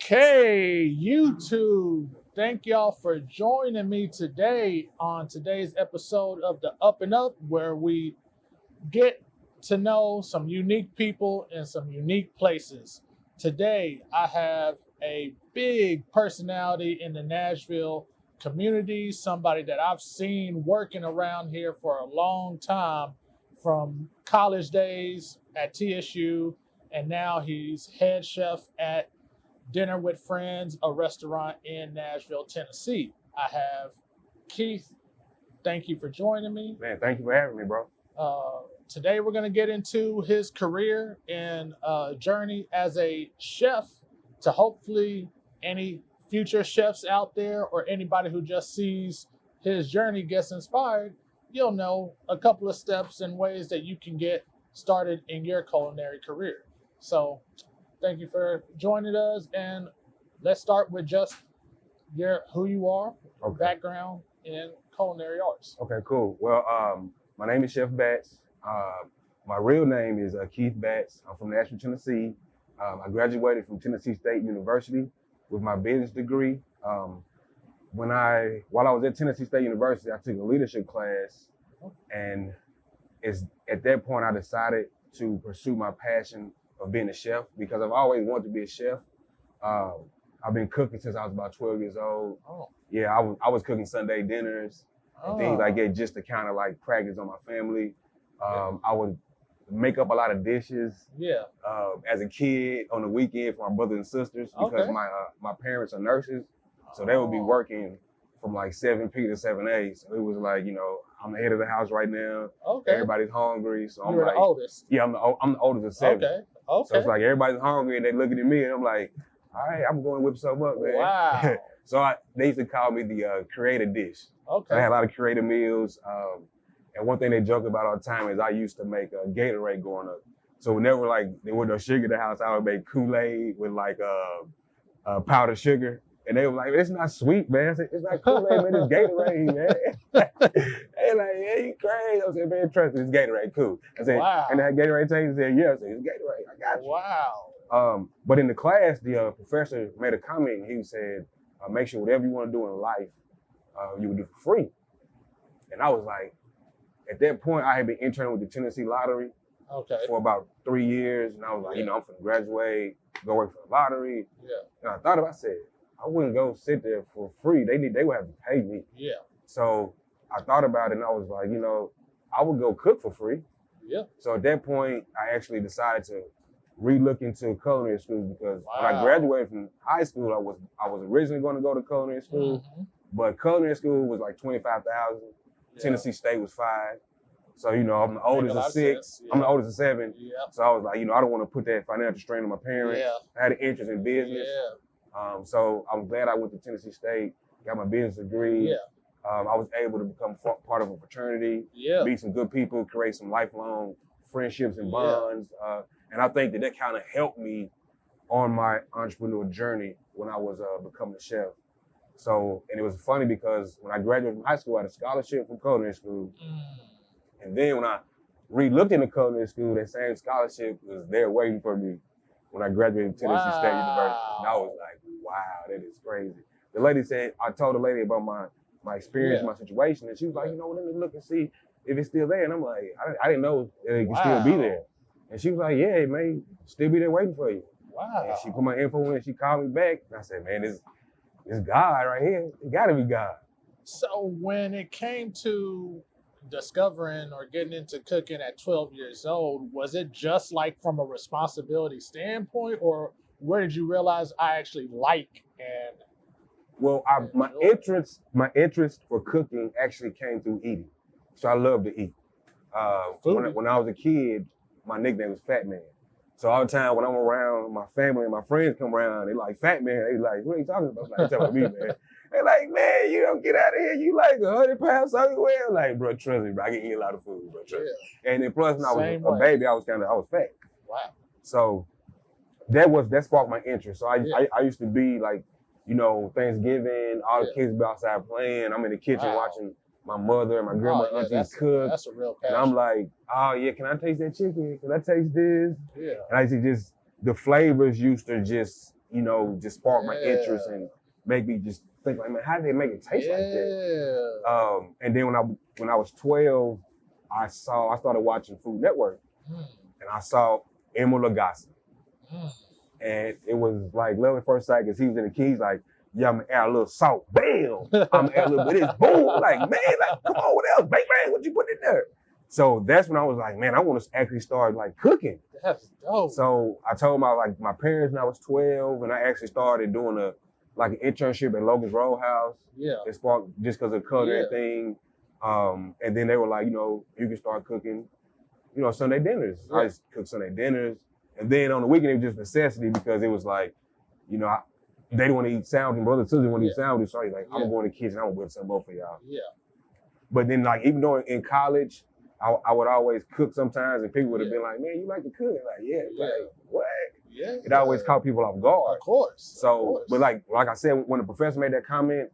Okay, YouTube. Thank y'all for joining me today on today's episode of the Up and Up, where we get to know some unique people in some unique places. Today, I have a big personality in the Nashville community, somebody that I've seen working around here for a long time, from college days at TSU, and now he's head chef at Dinner with Friends, a restaurant in Nashville, Tennessee. I have Keith. Thank you for joining me. Man, thank you for having me, bro. Today we're going to get into his career and journey as a chef, to hopefully any future chefs out there or anybody who just sees his journey gets inspired. You'll know a couple of steps and ways that you can get started in your culinary career. So thank you for joining us, and let's start with just who you are, Okay. background in culinary arts. Okay, cool. Well, my name is Chef Batts. My real name is Keith Batts. I'm from Nashville, Tennessee. I graduated from Tennessee State University with my business degree. While I was at Tennessee State University, I took a leadership class, and at that point I decided to pursue my passion of being a chef, because I've always wanted to be a chef. I've been cooking since I was about 12 years old. Oh. Yeah, I was cooking Sunday dinners and things like that, just to kind of like practice on my family. I would make up a lot of dishes. Yeah. As a kid on the weekend for my brothers and sisters, because my parents are nurses, so they would be working from like 7 p to 7 a. So it was like, I'm the head of the house right now. Okay. Everybody's hungry, so I'm You're like, the oldest. yeah, I'm the oldest of 7. Okay. So it's like everybody's hungry and they looking at me, and I'm like, all right, I'm going to whip something up, man. Wow. So they used to call me the creative dish. Okay. I had a lot of creative meals. And one thing they joke about all the time is I used to make a Gatorade growing up. So whenever like there was no sugar in the house, I would make Kool-Aid with like powdered sugar. And they were like, it's not sweet, man. I said, it's not Kool-Aid, man, it's Gatorade, man. They like, yeah, you crazy. I said, man, trust me, it's Gatorade, cool. I said, wow. And that Gatorade taste? He said, yeah. I said, it's Gatorade, I got you. Wow. But in the class, the professor made a comment. He said, make sure whatever you want to do in life, you would do for free. And I was like, at that point, I had been interning with the Tennessee Lottery for about 3 years. And I was like, I'm finna graduate, go work for the lottery. Yeah. And I thought I said, I wouldn't go sit there for free. They would have to pay me. Yeah. So I thought about it, and I was like, I would go cook for free. Yeah. So at that point, I actually decided to re-look into culinary school, because when I Wow. graduated from high school, I was originally going to go to culinary school, but culinary school was like $25,000. Yeah. Tennessee State was $5,000. So, I'm the oldest of 6. Yeah. I'm the oldest of 7. Yeah. So I was like, I don't want to put that financial strain on my parents. Yeah. I had an interest in business. Yeah. So I'm glad I went to Tennessee State, got my business degree. Yeah. I was able to become part of a fraternity, Yeah. meet some good people, create some lifelong friendships and bonds. And I think that kind of helped me on my entrepreneurial journey when I was becoming a chef. So, and it was funny because when I graduated from high school, I had a scholarship from culinary school. And then when I re-looked into culinary school, that same scholarship was there waiting for me when I graduated from Tennessee State University. And I was like, wow, that is crazy. The lady said, I told the lady about my experience, my situation, and she was like, let me look and see if it's still there. And I'm like, I didn't know that it could still be there. And she was like, yeah, it may still be there waiting for you. Wow. And she put my info in, and she called me back. And I said, man, this God right here. It gotta be God. So when it came to discovering or getting into cooking at 12 years old, was it just like from a responsibility standpoint, or where did you realize I actually like and? Well, my interest for cooking actually came through eating. So I love to eat. When I was a kid, my nickname was Fat Man. So all the time when I'm around, my family and my friends come around, they like, Fat Man. They like, what are you talking about? I'm like, talking about me, man. They like, man, you don't get out of here. You like 100 pounds everywhere. Like, bro, trust me, bro. I can eat a lot of food, bro. Trust me. And then plus, when I was a baby, I was fat. Wow. So that sparked my interest. So I used to be like, Thanksgiving, all the kids be outside playing. I'm in the kitchen watching my mother and my grandma aunties cook. That's a real passion. And I'm like, oh yeah, can I taste that chicken? Can I taste this? Yeah. And I see just the flavors used to just, you know, just spark my interest and make me just think like, man, how did they make it taste like that? And then when I was 12, I started watching Food Network, and I saw Emil Lagasse. And it was like love at first sight because he was in the keys like, yeah, I'm gonna add a little salt, bam. I'm gonna add a little bit of this, boom. Like, man, like, come on, what else? Bang, bang, what you put in there? So that's when I was like, man, I want to actually start like cooking. That's dope. So I told my parents when I was 12, and I actually started doing an internship at Logan's Roadhouse. Yeah. It sparked just because of the culinary thing. And then they were like, you know, you can start cooking, you know, Sunday dinners. I just cooked Sunday dinners. And then on the weekend, it was just necessity because it was like, you know, they didn't want to eat sandwich. My brother and sister didn't want to eat sandwich. So I was like, I'm going to go in the kitchen. I'm going to build something up for y'all. Yeah. But then, like, even though in college, I would always cook sometimes, and people would have been like, man, you like to cook? Like, like, what? Yeah. It always caught people off guard. Of course. So, but like I said, when the professor made that comment,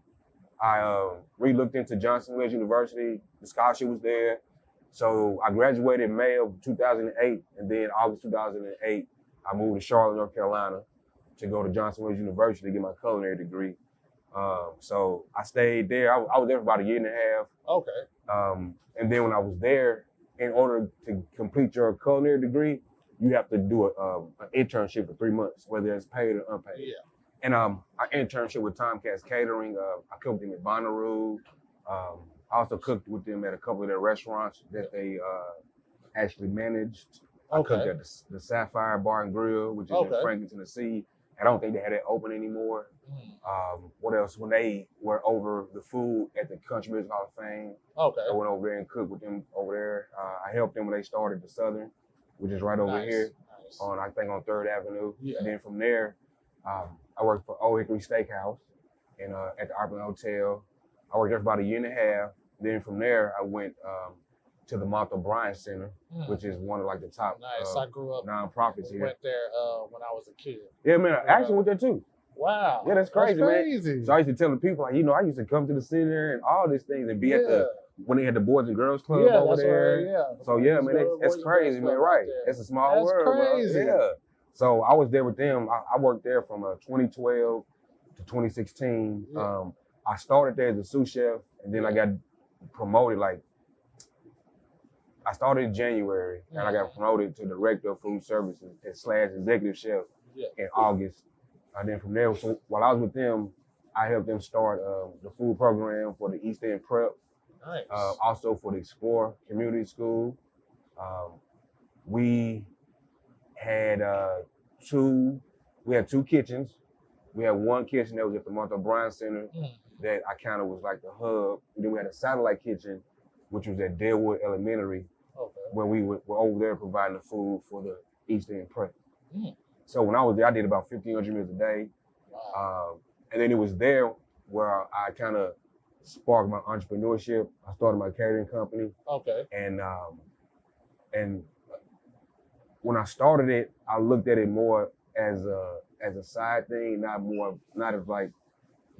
I re-looked into Johnson Wales University. The scholarship was there. So I graduated in May of 2008, and then August 2008, I moved to Charlotte, North Carolina to go to Johnson Wales University to get my culinary degree. So I stayed there. I was there for about a year and a half. Okay. And then when I was there, in order to complete your culinary degree, you have to do an internship for 3 months, whether it's paid or unpaid. Yeah. And I internship with Tomcats Catering. I cooked with them at Bonnaroo. I also cooked with them at a couple of their restaurants that they actually managed. I cooked at the Sapphire Bar and Grill, which is in Franklin, Tennessee. I don't think they had it open anymore. What else? When they were over the food at the Country Music Hall of Fame, I went over there and cooked with them over there. I helped them when they started the Southern, which is right over here on 3rd Avenue. Yeah. And then from there, I worked for Old Hickory Steakhouse and at the Arbor Hotel. I worked there for about a year and a half. Then from there, I went to the Martha Bryan Center, which is one of like the top I grew up nonprofits here. Went there when I was a kid. Yeah, man, I actually went there too. Wow. Yeah, that's crazy, man. So I used to tell the people, like, you know, I used to come to the center and all these things and be at when they had the Boys and Girls Club over there. So yeah, man, that's crazy, man, right. It's a small world, crazy. Bro. Yeah. So I was there with them. I worked there from 2012 to 2016. Yeah. I started there as a sous chef, and then I got promoted I started in January, and I got promoted to director of food services / executive chef in August. And then from there, so while I was with them, I helped them start the food program for the East End Prep. Nice. Also for the Explore Community School. We had two kitchens. We had one kitchen that was at the Martha Bryan Center that I kind of was like the hub. And then we had a satellite kitchen, which was at Deadwood Elementary, where we were over there providing the food for the East End Prep. So when I was there, I did about 1,500 meals a day. Wow. And then it was there where I kind of sparked my entrepreneurship. I started my catering company. Okay. And when I started it, I looked at it more as a side thing, not as like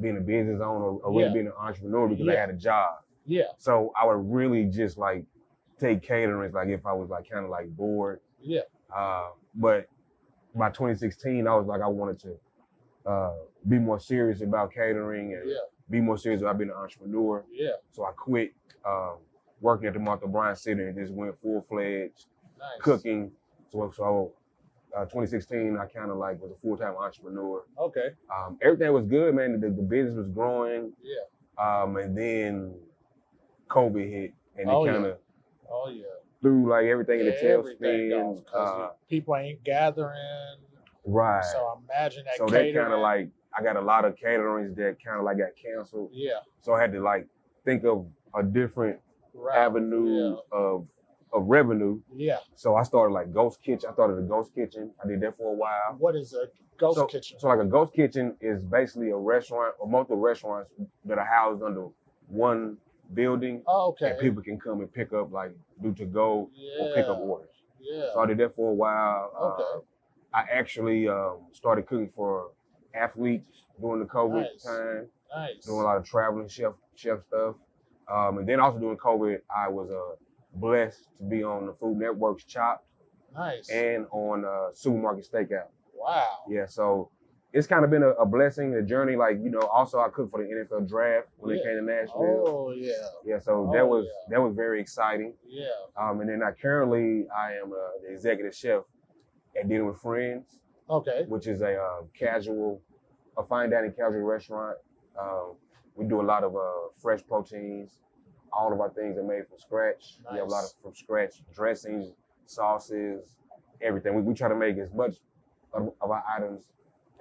being a business owner or really being an entrepreneur because I had a job. Yeah. So I would really just like take catering like if I was like kind of like bored. Yeah. But by 2016, I was like I wanted to be more serious about catering and be more serious about being an entrepreneur. Yeah. So I quit working at the Martha Bryan Center and just went full-fledged cooking. So 2016, I kind of like was a full-time entrepreneur. Okay. Everything was good, man. The business was growing. Yeah. And then COVID hit, and it kind of threw like everything in the tailspin. People ain't gathering. Right. So I imagine that. So catering. They kind of like I got a lot of caterings that kind of like got canceled. Yeah. So I had to like think of a different avenue of revenue. Yeah. So I started like Ghost Kitchen. I started a Ghost Kitchen. I did that for a while. What is a Ghost Kitchen? So like a Ghost Kitchen is basically a restaurant or multiple restaurants that are housed under one building. Oh, okay. And people can come and pick up like do to go or pick up orders. Yeah. So I did that for a while. Okay. I actually started cooking for athletes during the COVID time. Nice. Doing a lot of traveling chef stuff. And then also during COVID, I was blessed to be on the Food Network's Chopped. Nice. And on Supermarket Stakeout. Wow. Yeah, so it's kind of been a blessing, a journey. Like, you know, also I cooked for the NFL draft when it came to Nashville. Oh yeah. Yeah, so that was very exciting. Yeah. And then I am the executive chef at Dinner with Friends. Okay. Which is a fine dining casual restaurant. We do a lot of fresh proteins. All of our things are made from scratch. Nice. We have a lot of from scratch dressings, sauces, everything. We try to make as much of our items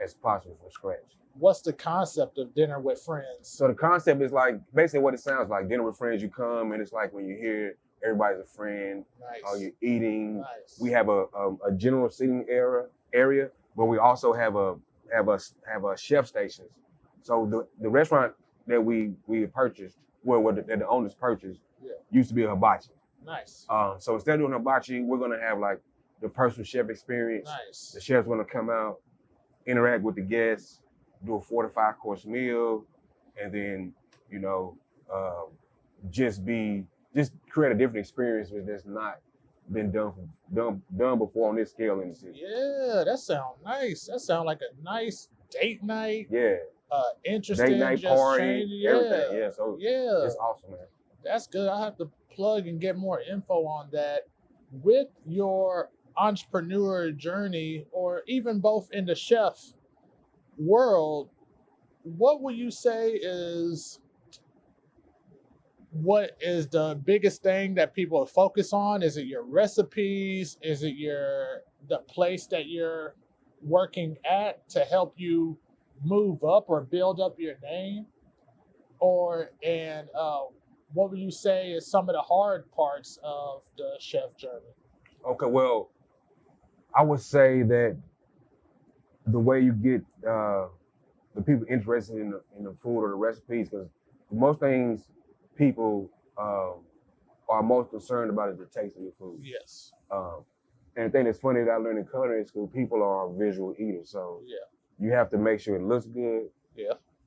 as possible from scratch. What's the concept of Dinner with Friends? So the concept is like basically what it sounds like. Dinner with friends, you come and it's like when you hear everybody's a friend. Nice. You're eating. Nice. We have a general seating area, but we also have a chef stations. So the restaurant that we purchased, that the owners purchased, used to be a hibachi. Nice. So instead of doing hibachi, we're gonna have like the personal chef experience. Nice. The chef's gonna come out, interact with the guests, do a 4 to 5 course meal, and then, you know, just create a different experience that's not been done before on this scale in the city. Yeah, that sounds nice. That sounds like a nice date night. Yeah. Interesting. Date night party, everything. Yeah. So it's awesome, man. That's good. I have to plug and get more info on that. With your entrepreneur journey, or even both in the chef world, what would you say is the biggest thing that people focus on? Is it your recipes? Is it the place that you're working at to help you move up or build up your name? What would you say is some of the hard parts of the chef journey? Okay, well, I would say that the way you get the people interested in the food or the recipes, because most things people are most concerned about is the taste of your food. Yes. And the thing that's funny that I learned in culinary school, people are visual eaters, so you have to make sure it looks good,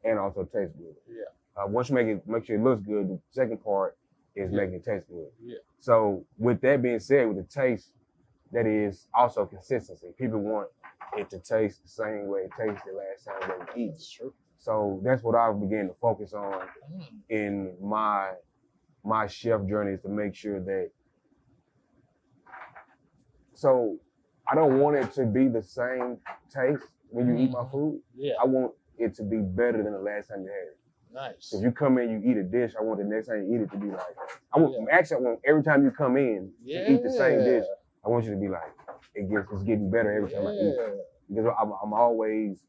and also tastes good. Yeah. Once you make sure it looks good, the second part is making it taste good. Yeah. So with that being said, with the taste, that is also consistency. People want it to taste the same way it tasted the last time they eat. That's true. So that's what I began to focus on in my chef journey, is to make sure that. So I don't want it to be the same taste when you eat my food. Yeah. I want it to be better than the last time you had it. Nice. If you come in, you eat a dish, I want the next time you eat it to be like, I want every time you come in to eat the same dish, I want you to be like, it's getting better every time I eat it. Because I'm always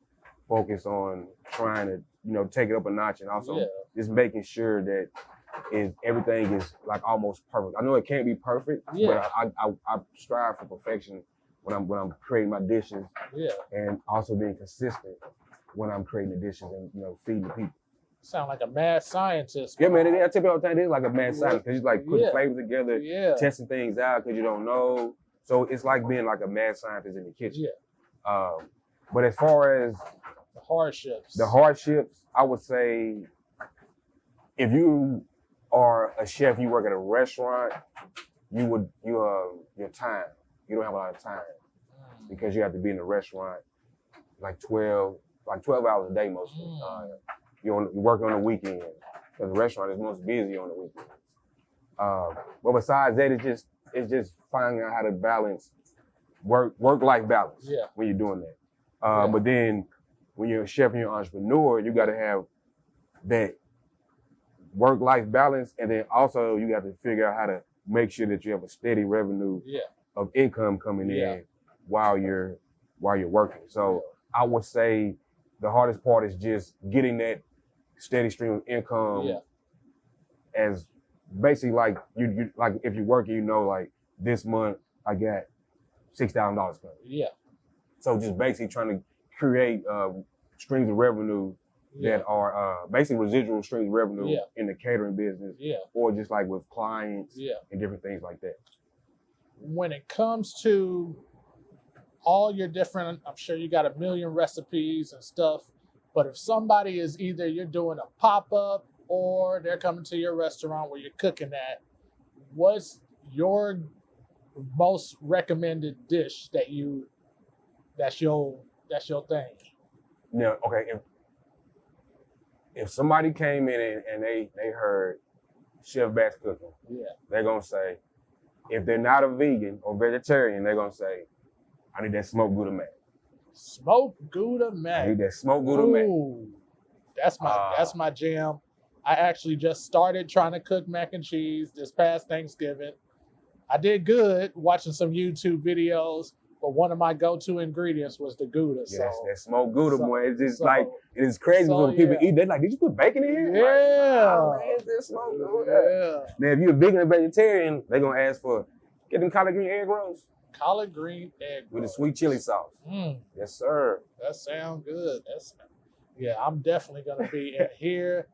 focused on trying to, you know, take it up a notch, and also just making sure that everything is like almost perfect. I know it can't be perfect, but I strive for perfection when I'm creating my dishes, and also being consistent when I'm creating the dishes and, you know, feeding the people. Sound like a mad scientist. Yeah, man. I tell people all the time, it's like a mad scientist, because you're like putting flavors together, testing things out because you don't know. So it's like being like a mad scientist in the kitchen. Yeah. But as far as the hardships, I would say if you are a chef, you work at a restaurant, your time, you don't have a lot of time because you have to be in the restaurant like 12 hours a day most of the time. You're working on the weekend because the restaurant is most busy on the weekends. But besides that, it's just finding out how to balance work-life balance when you're doing that. But then when you're a chef and you're an entrepreneur, you got to have that work-life balance, and then also you got to figure out how to make sure that you have a steady revenue of income coming in while you're working. So I would say the hardest part is just getting that steady stream of income, as basically like you like if you're working, you know, like this month I got $6,000 coming. Yeah. So just basically trying to create streams of revenue that are basically residual streams of revenue in the catering business, or just like with clients and different things like that. When it comes to all your different, I'm sure you got a million recipes and stuff, but if somebody is either you're doing a pop-up or they're coming to your restaurant where you're cooking at, what's your most recommended dish that's your thing? Now, okay, if somebody came in and they heard Chef Batts cooking, Yeah. they're gonna say, if they're not a vegan or vegetarian, they're gonna say, I need that smoked Gouda mac. Smoked Gouda I mac. need that smoked Gouda mac. Ooh, that's my jam. I actually just started trying to cook mac and cheese this past Thanksgiving. I did good watching some YouTube videos, but one of my go-to ingredients was the Gouda. Yeah, that smoked Gouda, boy. It's just like, it is crazy so, when people yeah. eat. They're like, did you put bacon in here? Yeah. Like, oh, man, it's that smoked Gouda. Now, if you're a vegan or vegetarian, they're going to ask for, get them collard green egg rolls. Collard green egg with rolls. the sweet chili sauce. Yes, sir. That sounds good. Yeah, I'm definitely going to be here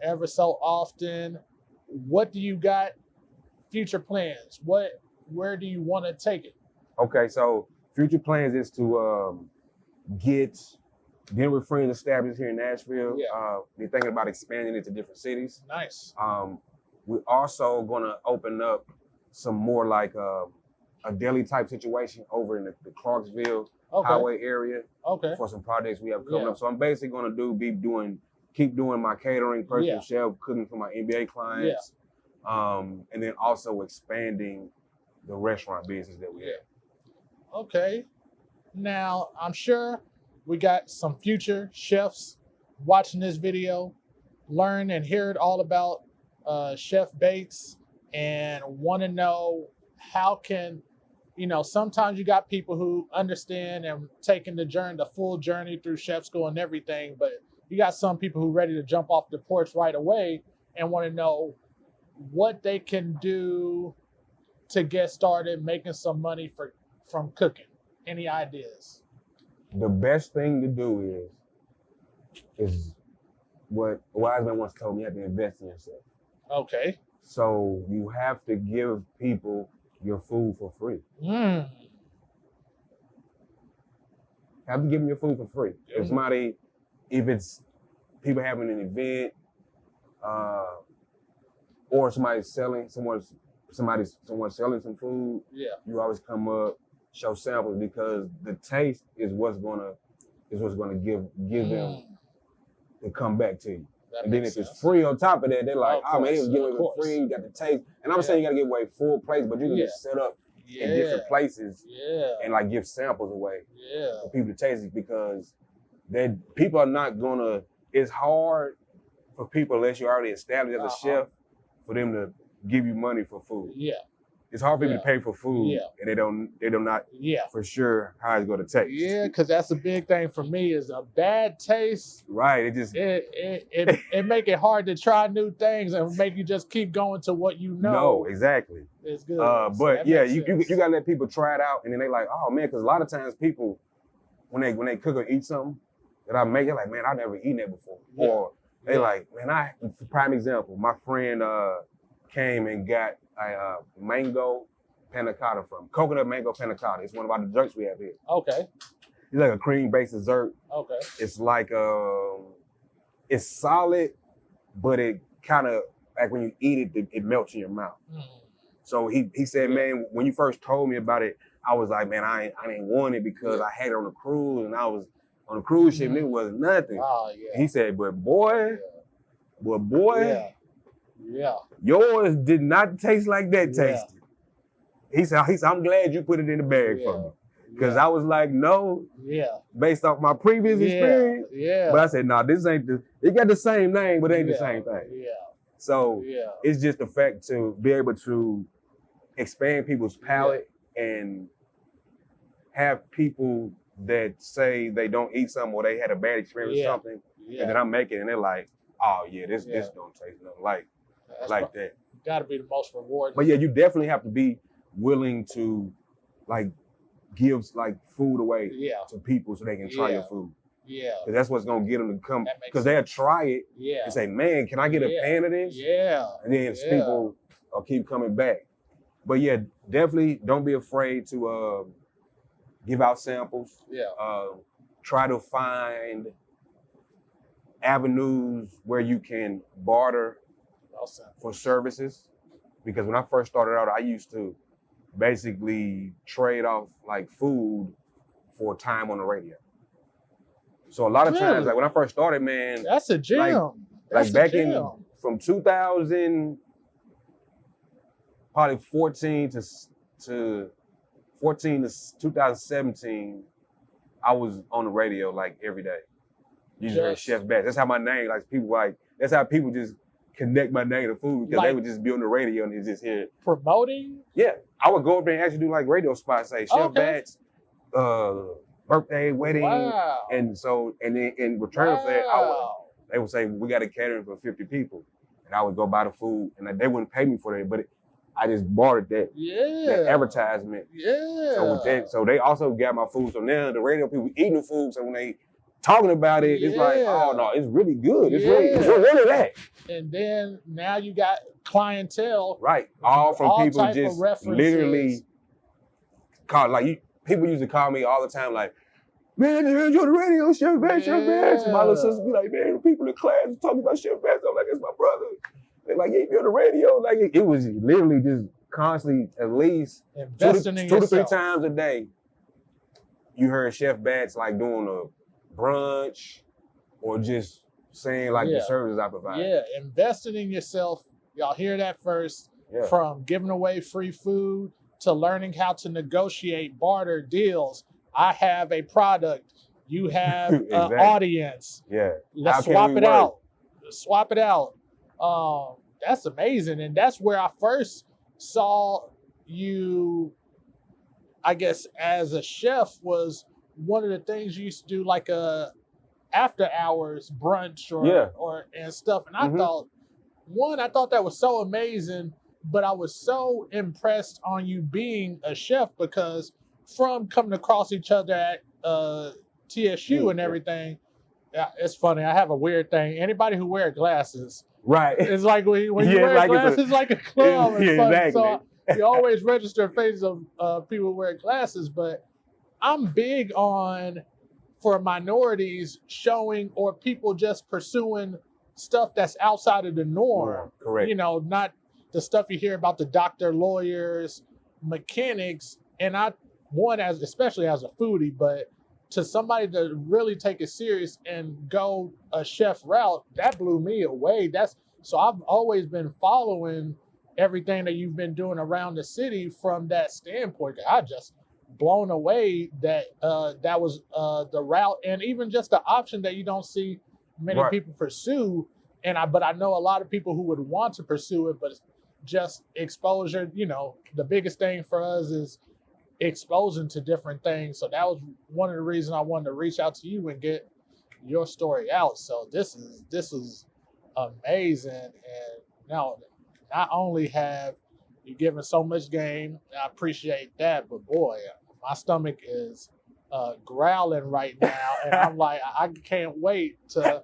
ever so often. What do you got? Future plans? Where do you want to take it? Okay, so future plans is to get dinner with friends established here in Nashville. Yeah. We're thinking about expanding it to different cities. Nice. We're also gonna open up some more like a deli type situation over in the Clarksville highway area. Okay. For some projects we have coming up. So I'm basically gonna keep doing my catering, personal chef, cooking for my NBA clients. And then also expanding the restaurant business that we have. Okay. Now, I'm sure we got some future chefs watching this video, learn and hear it all about Chef Batts, and want to know how can, sometimes you got people who understand and taking the full journey through chef school and everything, but you got some people who ready to jump off the porch right away and want to know what they can do to get started making some money from cooking. Any ideas? The best thing to do is what a wise man once told me: you have to invest in yourself. Okay. So you have to give people your food for free. Have to give them your food for free. If it's people having an event, or someone's selling some food, you always come up, show samples, because the taste is what's gonna give them to come back to you. And then if it's free on top of that, they're like, oh man, they was giving it free, you got the taste. And I'm saying you gotta give away full plates, but you can just set up in different places and like give samples away for people to taste it, because people are not gonna, it's hard for people, unless you're already established as a chef, for them to give you money for food. It's hard for people to pay for food, and they don't not for sure how it's going to taste. Because that's a big thing for me, is a bad taste. Right. It make it hard to try new things and make you just keep going to what you know. No, exactly. It's good. But yeah, you gotta let people try it out, and then they like, oh man, because a lot of times people, when they cook or eat something that I make, they're like, man, I've never eaten that before. Or they like, man, prime example, my friend came and got a mango panna cotta from coconut mango panna cotta. It's one of our desserts we have here. Okay. It's like a cream-based dessert. Okay. It's like it's solid, but it kind of like when you eat it, it melts in your mouth. So he said, man, when you first told me about it, I was like, man, I didn't want it because I had it on a cruise, and I was on a cruise ship and it was nothing. Oh yeah. He said, but boy, yours did not taste like that tasted. He said, I'm glad you put it in the bag for me. Because I was like, no, based off my previous experience. But I said, no, this ain't it got the same name, but it ain't the same thing. So it's just the fact to be able to expand people's palate and have people that say they don't eat something or they had a bad experience with something, and then I'm making it, and they're like, oh yeah, this don't taste nothing like that. Got to be the most rewarding. But yeah, you definitely have to be willing to like give like food away to people so they can try your food. Because that's what's gonna get them to come. Because they'll try it and say, man, can I get a pan of this? And then people will keep coming back. But yeah, definitely don't be afraid to give out samples. Try to find avenues where you can barter for services. Because when I first started out, I used to basically trade off like food for time on the radio. So a lot of times, Really? like when I first started, man, That's a gem. like back in from 2000, probably 14 to 2017, I was on the radio like every day. You just heard Chef Batts. That's how my name, that's how people just connect my name to food, because they would just be on the radio and they just hear it. Promoting? Yeah. I would go up there and actually do like radio spots, say Chef Batts, birthday, wedding. Wow. And then in return for that, they would say, we got a catering for 50 people. And I would go buy the food, and they wouldn't pay me for that, but I just bartered that advertisement. Yeah. So they also got my food. So now the radio people eating the food. So when they talking about it, it's like, oh no, it's really good. It's really that. And then now you got clientele. Right. All from people just literally call, like people used to call me all the time, like, man, I heard you on the radio, Chef Batts, Chef Batts. And my little sister be like, man, the people in class are talking about Chef Batts. I'm like, that's my brother. They're like, yeah, you be on the radio. Like it was literally just constantly, at least two to three times a day, you heard Chef Batts like doing a brunch or just saying like the services I provide. Yeah, investing in yourself. Y'all hear that first. Yeah. From giving away free food to learning how to negotiate barter deals. I have a product. You have an audience. Yeah. Let's swap it out. Swap it out. That's amazing. And that's where I first saw you, I guess, as a chef, was one of the things you used to do, like a after hours brunch or and stuff. And I thought that was so amazing, but I was so impressed on you being a chef, because from coming across each other at TSU and everything, it's funny. I have a weird thing. Anybody who wears glasses, right? It's like when you wear glasses, it's like a club. Exactly. So you always register faces of people who wear glasses. But I'm big on, for minorities, showing or people just pursuing stuff that's outside of the norm. Correct. You know, not the stuff you hear about the doctor, lawyers, mechanics. And especially as a foodie, but to somebody to really take it serious and go a chef route, that blew me away. So I've always been following everything that you've been doing around the city from that standpoint. I just blown away that that was the route, and even just the option that you don't see many people pursue. But I know a lot of people who would want to pursue it, but just exposure. You know, the biggest thing for us is exposing to different things. So that was one of the reasons I wanted to reach out to you and get your story out. So this is amazing. And now, not only have you given so much game, I appreciate that, but boy, my stomach is growling right now, and I'm like, I can't wait to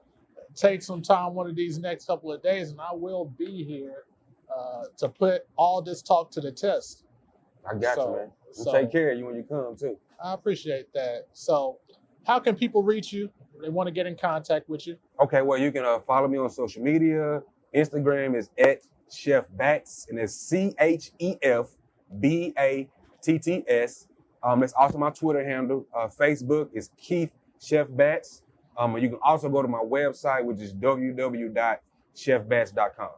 take some time one of these next couple of days, and I will be here to put all this talk to the test. I got you, man. We'll take care of you when you come, too. I appreciate that. So how can people reach you if they want to get in contact with you? Okay, well, you can follow me on social media. Instagram is at Chef Batts, and it's ChefBatts. That's also my Twitter handle. Facebook is Keith Chef Batts. And you can also go to my website, which is www.chefbatts.com.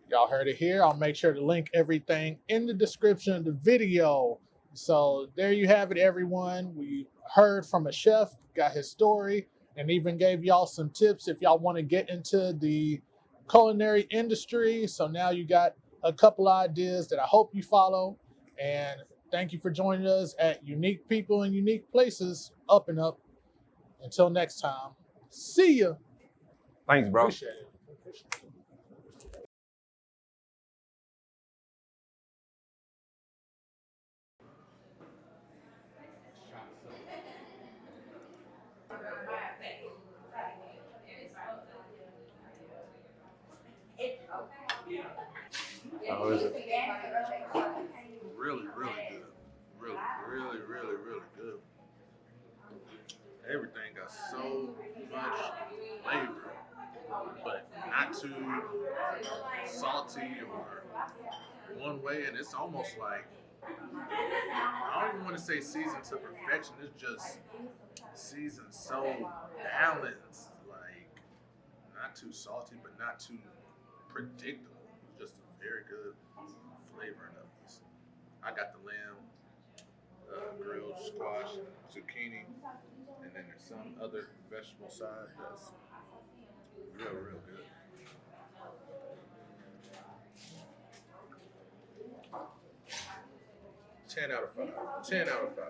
Y'all heard it here. I'll make sure to link everything in the description of the video. So there you have it, everyone. We heard from a chef, got his story, and even gave y'all some tips if y'all want to get into the culinary industry. So now you got a couple ideas that I hope you follow. And thank you for joining us at Unique People in Unique Places, Up and Up. Until next time, see ya. Thanks, bro. Appreciate it. How is it? Really, really good. Really, really, really, really good. Everything got so much flavor, but not too salty or one way, and it's almost like I don't even want to say seasoned to perfection. It's just seasoned so balanced. Like, not too salty, but not too predictable. Just a very good flavoring of this. I got the lamb, grilled squash, zucchini, and then there's some other vegetable side that's real good. Ten out of five. 10 out of 5.